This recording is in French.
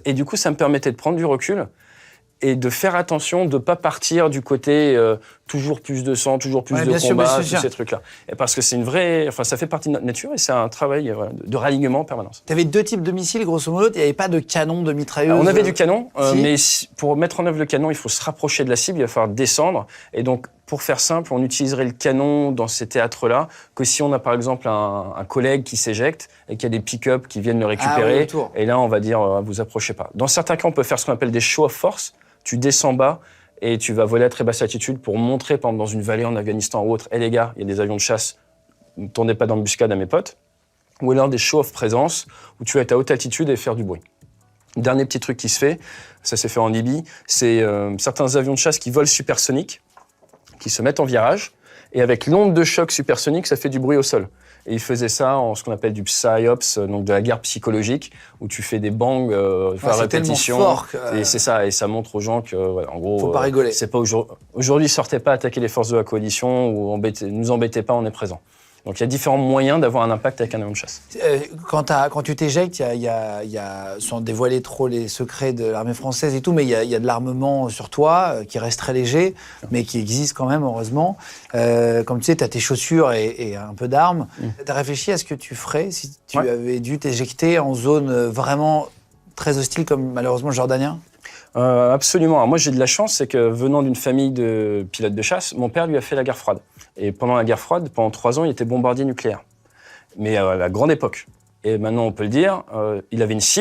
Et du coup, ça me permettait de prendre du recul et de faire attention de ne pas partir du côté toujours plus de sang, toujours plus de combat, tous ces trucs-là. Et parce que c'est une vraie... Enfin, ça fait partie de notre nature et c'est un travail de ralignement en permanence. Tu avais 2 types de missiles, grosso modo. Il n'y avait pas de canon, de mitrailleuse. On avait du canon, mais pour mettre en œuvre le canon, il faut se rapprocher de la cible, il va falloir descendre. Et donc, pour faire simple, on utiliserait le canon dans ces théâtres-là que si on a par exemple un collègue qui s'éjecte et qu'il y a des pick-up qui viennent le récupérer. Et là, on va dire, vous approchez pas. Dans certains cas, on peut faire ce qu'on appelle des show of force. Tu descends bas et tu vas voler à très basse altitude pour montrer, par exemple, dans une vallée en Afghanistan ou autre, « Hé les gars, il y a des avions de chasse, ne tournez pas d'embuscade à mes potes ». Ou alors des show of présence où tu vas être à haute altitude et faire du bruit. Dernier petit truc qui se fait, ça s'est fait en Libye, c'est certains avions de chasse qui volent supersoniques, qui se mettent en virage, et avec l'onde de choc supersonique, ça fait du bruit au sol. Et ils faisaient ça en ce qu'on appelle du psyops, donc de la guerre psychologique, où tu fais des bangs à répétition. Fort et c'est ça, et ça montre aux gens que, en gros, faut pas rigoler. C'est pas aujourd'hui, sortez pas attaquer les forces de la coalition ou nous embêtez pas, on est présent. Donc il y a différents moyens d'avoir un impact avec un avion de chasse. Quand tu t'éjectes, il y a, sans dévoiler trop les secrets de l'armée française et tout, mais il y a de l'armement sur toi qui reste très léger, mais qui existe quand même, heureusement. Comme tu sais, tu as tes chaussures et un peu d'armes. Tu as réfléchi à ce que tu ferais si tu avais dû t'éjecter en zone vraiment très hostile, comme malheureusement le Jordanien? Absolument. Alors moi, j'ai de la chance, c'est que venant d'une famille de pilotes de chasse, mon père lui a fait la guerre froide. Et pendant la guerre froide, pendant 3 ans, il était bombardier nucléaire. Mais à la grande époque. Et maintenant, on peut le dire, il avait une cible.